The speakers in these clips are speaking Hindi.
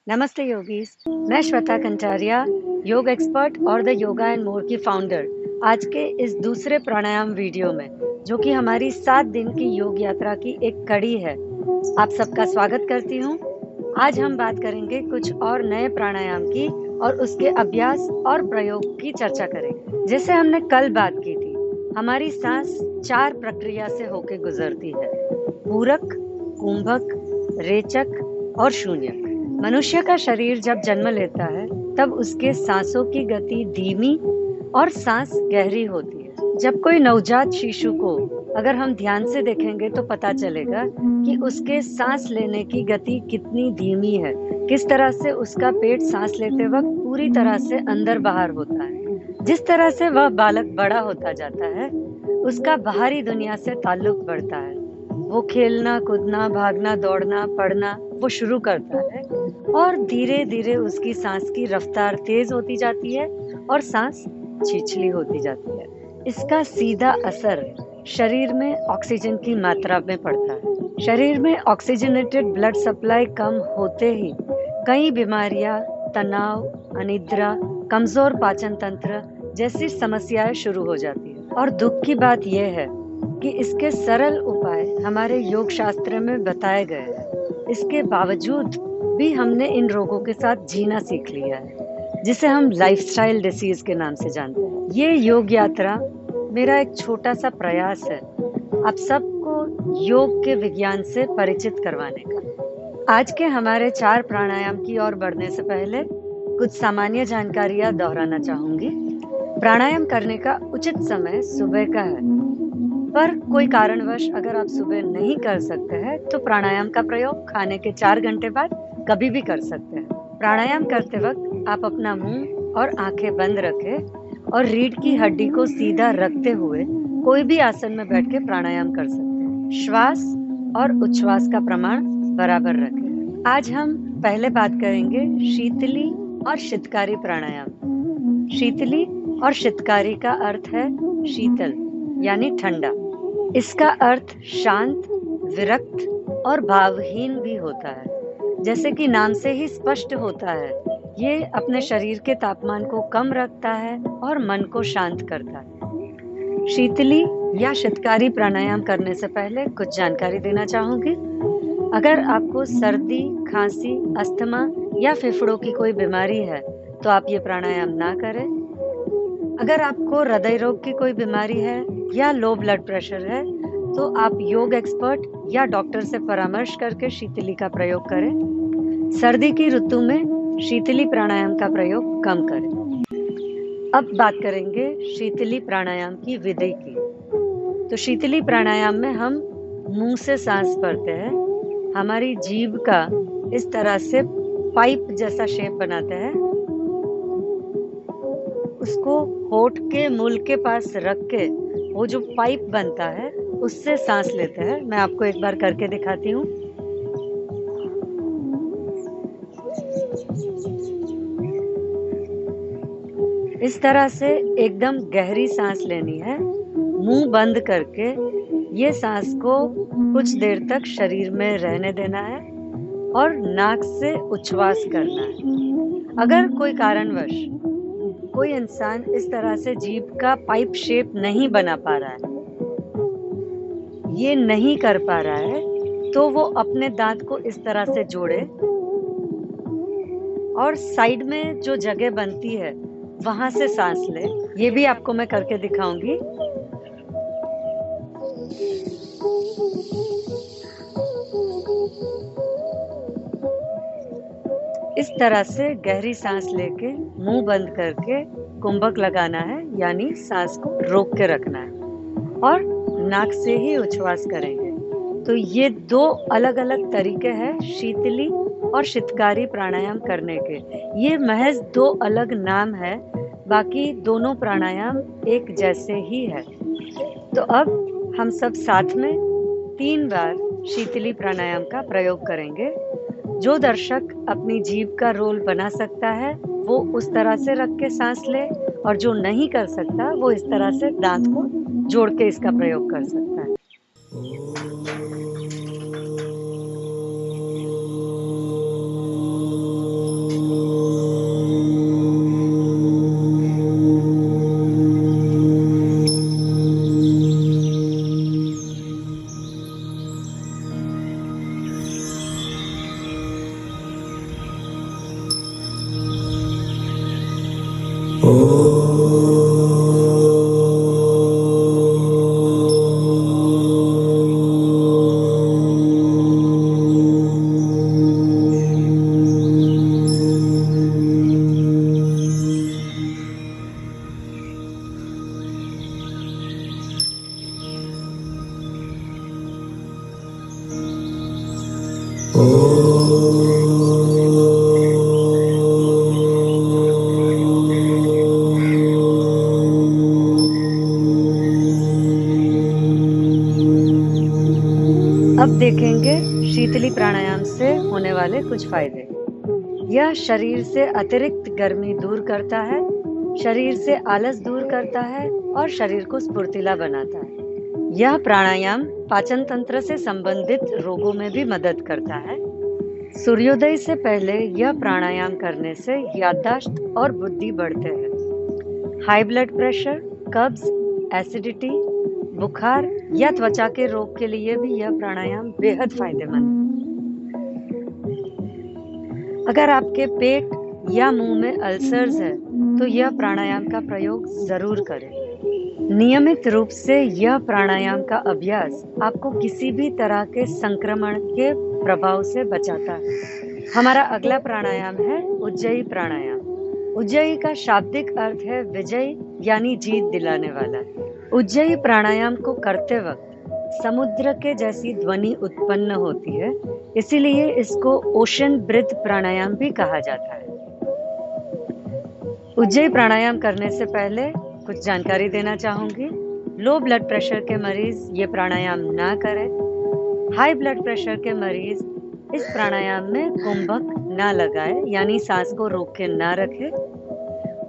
नमस्ते योगीज। मैं श्वेता कंटारिया, योग एक्सपर्ट और द योगा एंड मोर की फाउंडर, आज के इस दूसरे प्राणायाम वीडियो में, जो कि हमारी 7 दिन की योग यात्रा की एक कड़ी है, आप सबका स्वागत करती हूँ। आज हम बात करेंगे कुछ और नए प्राणायाम की और उसके अभ्यास और प्रयोग की चर्चा करेंगे। जैसे हमने कल बात की थी, हमारी सांस 4 प्रक्रिया से होकर गुजरती है: पूरक, कुंभक, रेचक और शून्यक। मनुष्य का शरीर जब जन्म लेता है तब उसके सांसों की गति धीमी और सांस गहरी होती है। जब कोई नवजात शिशु को अगर हम ध्यान से देखेंगे तो पता चलेगा कि उसके सांस लेने की गति कितनी धीमी है, किस तरह से उसका पेट सांस लेते वक्त पूरी तरह से अंदर बाहर होता है। जिस तरह से वह बालक बड़ा होता जाता है, उसका बाहरी दुनिया से ताल्लुक बढ़ता है। वो खेलना, कूदना, भागना, दौड़ना, पढ़ना वो शुरू करता है और धीरे धीरे उसकी सांस की रफ्तार तेज होती जाती है और सांस छिछली होती जाती है। इसका सीधा असर शरीर में ऑक्सीजन की मात्रा में पड़ता है। शरीर में ऑक्सीजनेटेड ब्लड सप्लाई कम होते ही कई बीमारियां, तनाव, अनिद्रा, कमजोर पाचन तंत्र जैसी समस्याएं शुरू हो जाती है। और दुख की बात यह है कि इसके सरल उपाय हमारे योग शास्त्र में बताए गए हैं। इसके बावजूद भी हमने इन रोगों के साथ जीना सीख लिया है, जिसे हम लाइफस्टाइल डिसीज के नाम से जानते हैं। ये योग यात्रा मेरा एक छोटा सा प्रयास है आप सबको योग के विज्ञान से परिचित करवाने का। आज के हमारे 4 प्राणायाम की ओर बढ़ने से पहले कुछ सामान्य जानकारियां दोहराना चाहूंगी। प्राणायाम करने का उचित समय सुबह का है, पर कोई कारणवश अगर आप सुबह नहीं कर सकते हैं तो प्राणायाम का प्रयोग खाने के 4 घंटे बाद कभी भी कर सकते हैं। प्राणायाम करते वक्त आप अपना मुंह और आंखें बंद रखें और रीढ़ की हड्डी को सीधा रखते हुए कोई भी आसन में बैठ के प्राणायाम कर सकते हैं। श्वास और उच्छ्वास का प्रमाण बराबर रखें। आज हम पहले बात करेंगे शीतली और शीतकारी प्राणायाम। शीतली और शीतकारी का अर्थ है शीतल यानी ठंडा। इसका अर्थ शांत, विरक्त और भावहीन भी होता है। जैसे कि नाम से ही स्पष्ट होता है, ये अपने शरीर के तापमान को कम रखता है और मन को शांत करता है। शीतली या शीतकारी प्राणायाम करने से पहले कुछ जानकारी देना चाहूंगी। अगर आपको सर्दी, खांसी, अस्थमा या फेफड़ों की कोई बीमारी है तो आप ये प्राणायाम ना करें। अगर आपको हृदय रोग की कोई बीमारी है या लो ब्लड प्रेशर है तो आप योग एक्सपर्ट या डॉक्टर से परामर्श करके शीतली का प्रयोग करें। सर्दी की ऋतु में शीतली प्राणायाम का प्रयोग कम करें। अब बात करेंगे शीतली प्राणायाम की विधि की। तो शीतली प्राणायाम में हम मुंह से सांस भरते हैं। हमारी जीभ का इस तरह से पाइप जैसा शेप बनाते हैं, उसको होठ के मूल के पास रख के वो जो पाइप बनता है उससे सांस लेते हैं। मैं आपको एक बार करके दिखाती हूँ। इस तरह से एकदम गहरी सांस लेनी है, मुंह बंद करके ये सांस को कुछ देर तक शरीर में रहने देना है और नाक से उच्छ्वास करना है। अगर कोई कारणवश कोई इंसान इस तरह से जीभ का पाइप शेप नहीं बना पा रहा है, ये नहीं कर पा रहा है, तो वो अपने दांत को इस तरह से जोड़े और साइड में जो जगह बनती है वहां से सांस ले। ये भी आपको मैं करके दिखाऊंगी। इस तरह से गहरी सांस लेके मुंह बंद करके कुंभक लगाना है, यानी सांस को रोक के रखना है और नाक से ही उच्छ्वास करेंगे। तो ये 2 अलग अलग तरीके हैं शीतली और शीतकारी प्राणायाम करने के। ये महज 2 अलग नाम है, बाकी दोनों प्राणायाम एक जैसे ही है। तो अब हम सब साथ में 3 बार शीतली प्राणायाम का प्रयोग करेंगे। जो दर्शक अपनी जीभ का रोल बना सकता है वो उस तरह से रख के सांस ले, और जो नहीं कर सकता वो इस तरह से दांत को जोड़ के इसका प्रयोग कर सकता है। अब देखेंगे शीतली प्राणायाम से होने वाले कुछ फायदे। यह शरीर से अतिरिक्त गर्मी दूर करता है, शरीर से आलस दूर करता है और शरीर को स्फूर्तिला बनाता है। यह प्राणायाम पाचन तंत्र से संबंधित रोगों में भी मदद करता है। सूर्योदय से पहले यह प्राणायाम करने से याददाश्त और बुद्धि बढ़ते हैं। हाई ब्लड प्रेशर, कब्ज, एसिडिटी, बुखार या त्वचा के रोग के लिए भी यह प्राणायाम बेहद फायदेमंद है। अगर आपके पेट या मुंह में अल्सर्स है तो यह प्राणायाम का प्रयोग जरूर करें। नियमित रूप से यह प्राणायाम का अभ्यास आपको किसी भी तरह के संक्रमण के प्रभाव से बचाता है। हमारा अगला प्राणायाम है उज्जयी प्राणायाम। उज्जयी का शाब्दिक अर्थ है विजय यानी जीत दिलाने वाला। उज्जयी प्राणायाम को करते वक्त समुद्र के जैसी ध्वनि उत्पन्न होती है, इसीलिए इसको ओशन ब्रीथ प्राणायाम भी कहा जाता है। उज्जयी प्राणायाम करने से पहले कुछ जानकारी देना चाहूंगी। लो ब्लड प्रेशर के मरीज ये प्राणायाम ना करें। हाई ब्लड प्रेशर के मरीज इस प्राणायाम में कुंभक ना लगाए यानी सांस को रोक के ना रखें।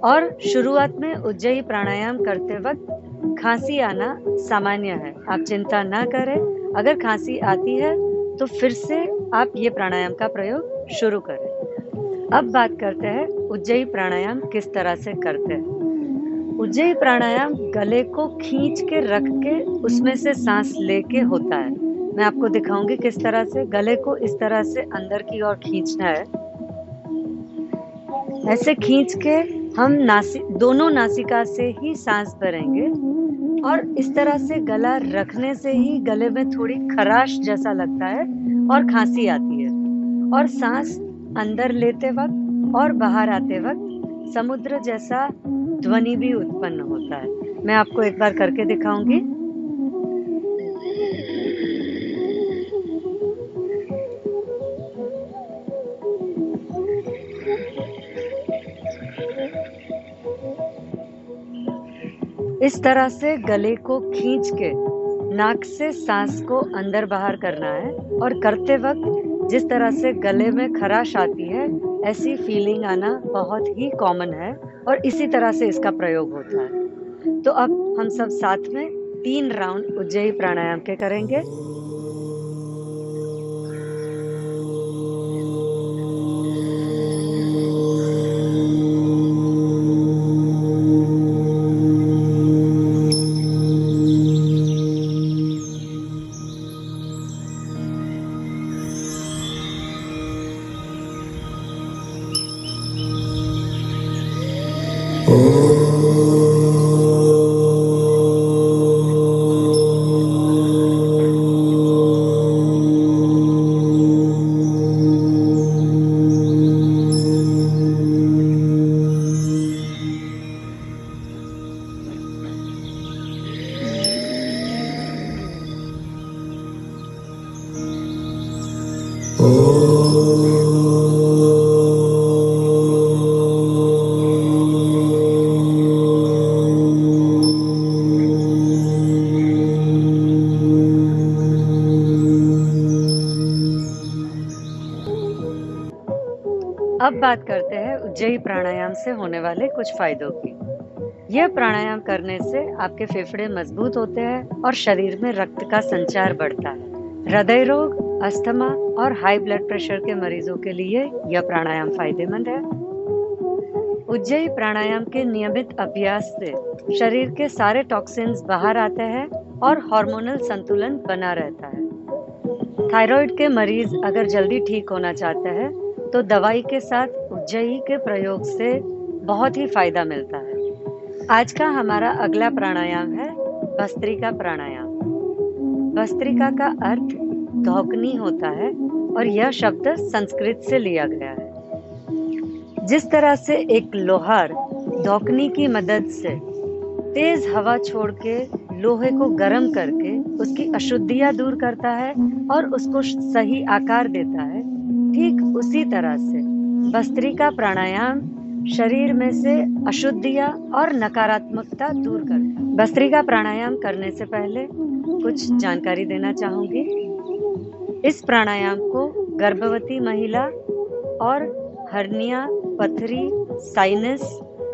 और शुरुआत में उज्जयी प्राणायाम करते वक्त खांसी आना सामान्य है, आप चिंता ना करें। अगर खांसी आती है तो फिर से आप ये प्राणायाम का प्रयोग शुरू करें। अब बात करते हैं उज्जयी प्राणायाम किस तरह से करते हैं। उज्जयी प्राणायाम गले को खींच के रख के उसमें से सांस लेके होता है। मैं आपको दिखाऊंगी किस तरह से। गले को इस तरह से अंदर की ओर खींचना है। ऐसे खींच के हम दोनों नासिका से ही सांस भरेंगे और इस तरह से गला रखने से ही गले में थोड़ी खराश जैसा लगता है और खांसी आती है। और सांस अंदर लेते वक्त और बाहर आते वक्त समुद्र जैसा ध्वनि भी उत्पन्न होता है। मैं आपको एक बार करके दिखाऊंगी। इस तरह से गले को खींच के नाक से सांस को अंदर बाहर करना है और करते वक्त जिस तरह से गले में खराश आती है ऐसी फीलिंग आना बहुत ही कॉमन है और इसी तरह से इसका प्रयोग होता है। तो अब हम सब साथ में 3 राउंड उज्जयी प्राणायाम के करेंगे। अब बात करते हैं उज्जयी प्राणायाम से होने वाले कुछ फायदों की। यह प्राणायाम करने से आपके फेफड़े मजबूत होते हैं और शरीर में रक्त का संचार बढ़ता है। हृदय रोग, अस्थमा और हाई ब्लड प्रेशर के मरीजों के लिए यह प्राणायाम फायदेमंद है। उज्जयी प्राणायाम के नियमित अभ्यास से शरीर के सारे टॉक्सिन्स बाहर आते हैं और हार्मोनल संतुलन बना रहता है। थायराइड के मरीज अगर जल्दी ठीक होना चाहते हैं तो दवाई के साथ उज्जयी के प्रयोग से बहुत ही फायदा मिलता है। आज का हमारा अगला प्राणायाम है भस्त्रिका प्राणायाम। भस्त्रिका का अर्थ धौकनी होता है और यह शब्द संस्कृत से लिया गया है। जिस तरह से एक लोहार धौकनी की मदद से तेज हवा छोड़ के लोहे को गर्म करके उसकी अशुद्धियां दूर करता है और उसको सही आकार देता है, ठीक उसी तरह से भस्त्रिका प्राणायाम शरीर में से अशुद्धियां और नकारात्मकता दूर करता है। भस्त्रिका प्राणायाम करने से पहले कुछ जानकारी देना चाहूंगी। इस प्राणायाम को गर्भवती महिला और हर्निया, पथरी, साइनस,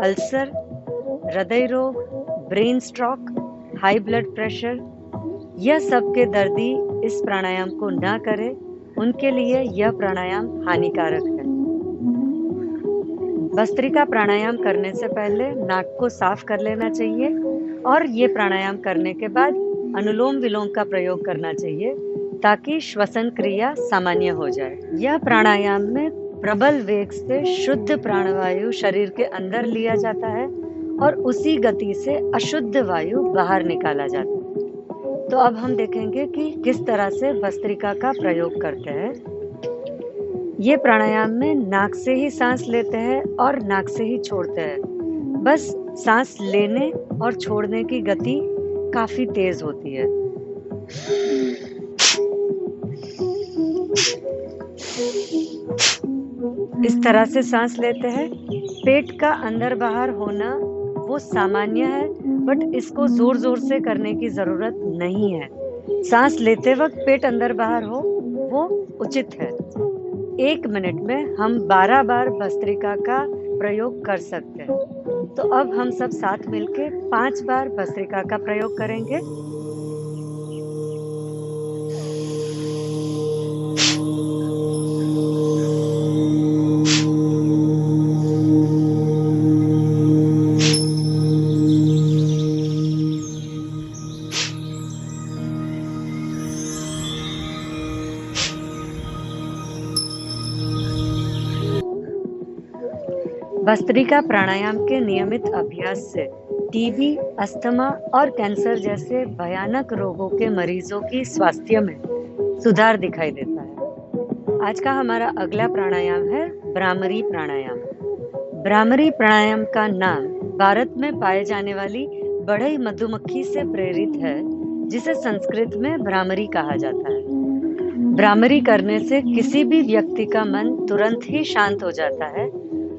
अल्सर, हृदय रोग, brain stroke, high blood pressure, यह सब के दर्दी इस प्राणायाम को ना करें, उनके लिए यह प्राणायाम हानिकारक है। भस्त्रिका प्राणायाम करने से पहले नाक को साफ कर लेना चाहिए और ये प्राणायाम करने के बाद अनुलोम विलोम का प्रयोग करना चाहिए ताकि श्वसन क्रिया सामान्य हो जाए। यह प्राणायाम में प्रबल वेग से शुद्ध प्राणवायु शरीर के अंदर लिया जाता है और उसी गति से अशुद्ध वायु बाहर निकाला जाता है। तो अब हम देखेंगे कि किस तरह से भस्त्रिका का प्रयोग करते हैं। ये प्राणायाम में नाक से ही सांस लेते हैं और नाक से ही छोड़ते हैं। बस सांस लेने और छोड़ने की गति काफी तेज होती है। इस तरह से सांस लेते हैं। पेट का अंदर बाहर होना वो सामान्य है, बट इसको जोर जोर से करने की जरूरत नहीं है। सांस लेते वक्त पेट अंदर बाहर हो वो उचित है। 1 मिनट में हम 12 बार भस्त्रिका का प्रयोग कर सकते हैं। तो अब हम सब साथ मिलके 5 बार भस्त्रिका का प्रयोग करेंगे। भस्त्रिका प्राणायाम के नियमित अभ्यास से टीबी, अस्थमा और कैंसर जैसे भयानक रोगों के मरीजों की स्वास्थ्य में सुधार दिखाई देता है। आज का हमारा अगला प्राणायाम है भ्रामरी प्राणायाम। भ्रामरी प्राणायाम का नाम भारत में पाए जाने वाली बढ़ई मधुमक्खी से प्रेरित है, जिसे संस्कृत में भ्रामरी कहा जाता है। भ्रामरी करने से किसी भी व्यक्ति का मन तुरंत ही शांत हो जाता है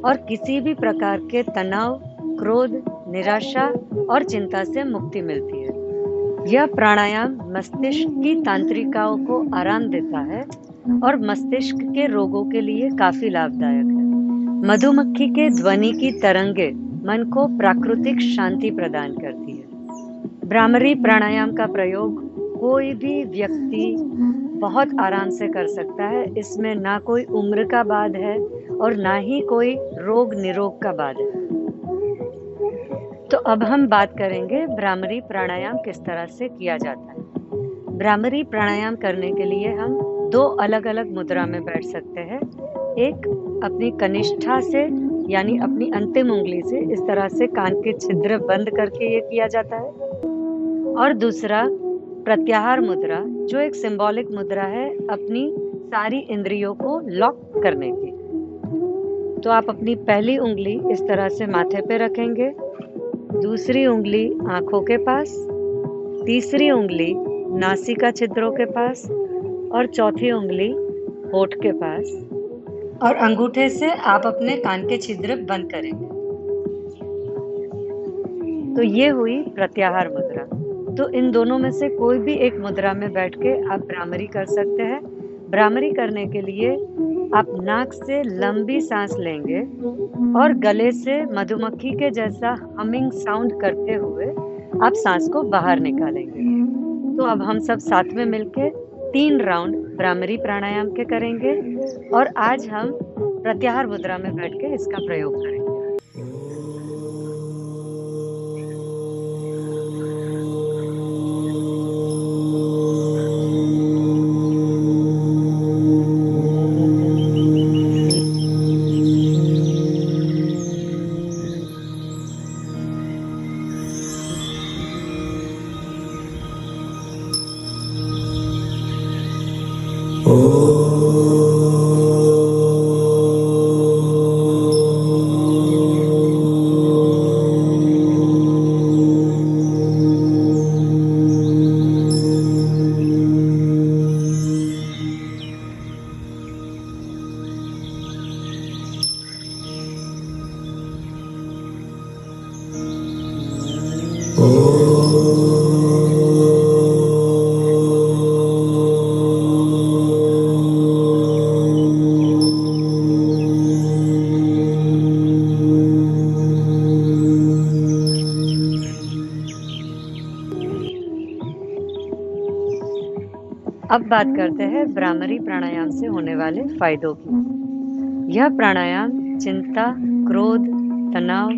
और किसी भी प्रकार के तनाव, क्रोध, निराशा और चिंता से मुक्ति मिलती है। यह प्राणायाम मस्तिष्क की तंत्रिकाओं को आराम देता है और मस्तिष्क के रोगों के लिए काफी लाभदायक है। मधुमक्खी के ध्वनि की तरंगे मन को प्राकृतिक शांति प्रदान करती है। भ्रामरी प्राणायाम का प्रयोग कोई भी व्यक्ति बहुत आराम से कर सकता है। इसमें ना कोई उम्र का बाध है और ना ही कोई रोग निरोग का बाध है। तो अब हम बात करेंगे भ्रामरी प्राणायाम किस तरह से किया जाता है। भ्रामरी प्राणायाम करने के लिए हम 2 अलग अलग मुद्रा में बैठ सकते हैं। एक अपनी कनिष्ठा से यानी अपनी अंतिम उंगली से इस तरह से कान के छिद्र बंद करके ये किया जाता है, और दूसरा प्रत्याहार मुद्रा, जो एक सिंबॉलिक मुद्रा है अपनी सारी इंद्रियों को लॉक करने की। तो आप अपनी पहली उंगली इस तरह से माथे पे रखेंगे, दूसरी उंगली आंखों के पास, तीसरी उंगली नासिका छिद्रों के पास और चौथी उंगली होठ के पास, और अंगूठे से आप अपने कान के छिद्र बंद करेंगे। तो ये हुई प्रत्याहार मुद्रा। तो इन दोनों में से कोई भी एक मुद्रा में बैठ के आप भ्रामरी कर सकते हैं। भ्रामरी करने के लिए आप नाक से लंबी सांस लेंगे और गले से मधुमक्खी के जैसा हमिंग साउंड करते हुए आप सांस को बाहर निकालेंगे। तो अब हम सब साथ में मिलके 3 राउंड भ्रामरी प्राणायाम के करेंगे और आज हम प्रत्याहार मुद्रा में बैठ के इसका प्रयोग करेंगे। अब बात करते हैं भ्रामरी प्राणायाम से होने वाले फायदों की। यह प्राणायाम चिंता, क्रोध, तनाव,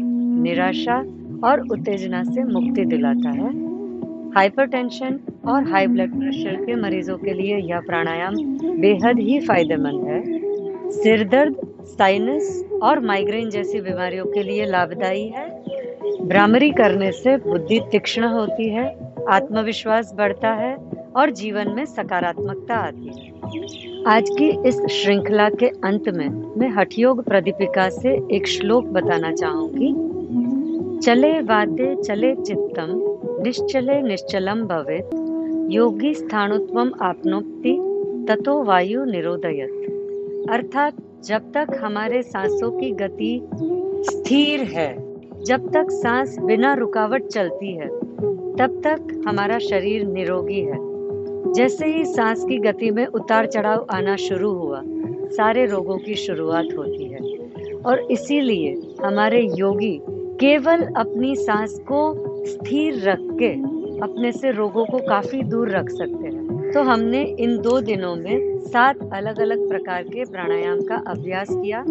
निराशा और उत्तेजना से मुक्ति दिलाता है। हाइपरटेंशन और हाई ब्लड प्रेशर के मरीजों के लिए यह प्राणायाम बेहद ही फायदेमंद है। सिर दर्द, साइनस और माइग्रेन जैसी बीमारियों के लिए लाभदायी है। भ्रामरी करने से बुद्धि तीक्ष्ण होती है, आत्मविश्वास बढ़ता है और जीवन में सकारात्मकता आती है। आज की इस श्रृंखला के अंत में मैं हठयोग प्रदीपिका से एक श्लोक बताना चाहूंगी। चले वाते चले चित्तम, निश्चले निश्चलम भवेत्, योगी स्थाणुत्वम आपनोति, ततो वायु निरोधयत्। अर्थात जब तक हमारे सांसों की गति स्थिर है, जब तक सांस बिना रुकावट चलती है, तब तक हमारा शरीर निरोगी है। जैसे ही सांस की गति में उतार चढ़ाव आना शुरू हुआ, सारे रोगों की शुरुआत होती है। और इसीलिए हमारे योगी केवल अपनी सांस को स्थिर रख के अपने से रोगों को काफी दूर रख सकते हैं। तो हमने इन 2 दिनों में 7 अलग अलग प्रकार के प्राणायाम का अभ्यास किया।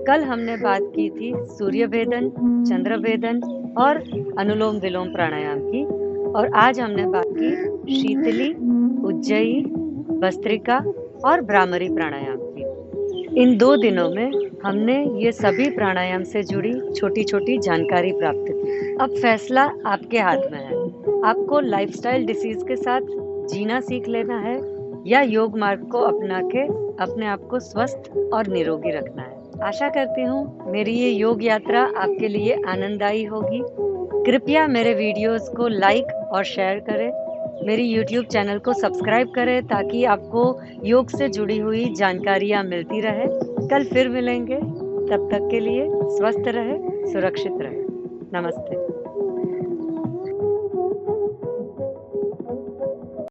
कल हमने बात की थी सूर्य भेदन, चंद्र भेदन और अनुलोम विलोम प्राणायाम की, और आज हमने बात की शीतली, उज्जयी, भस्त्रिका और भ्रामरी प्राणायाम की। इन 2 दिनों में हमने ये सभी प्राणायाम से जुड़ी छोटी छोटी जानकारी प्राप्त की। अब फैसला आपके हाथ में है। आपको लाइफस्टाइल डिसीज के साथ जीना सीख लेना है या योग मार्ग को अपना के अपने आप को स्वस्थ और निरोगी रखना है। आशा करती हूँ मेरी ये योग यात्रा आपके लिए आनंददायी होगी। कृपया मेरे वीडियोस को लाइक और शेयर करें। मेरी YouTube चैनल को सब्सक्राइब करें ताकि आपको योग से जुड़ी हुई जानकारियाँ मिलती रहे। कल फिर मिलेंगे, तब तक के लिए स्वस्थ रहे, सुरक्षित रहे। नमस्ते।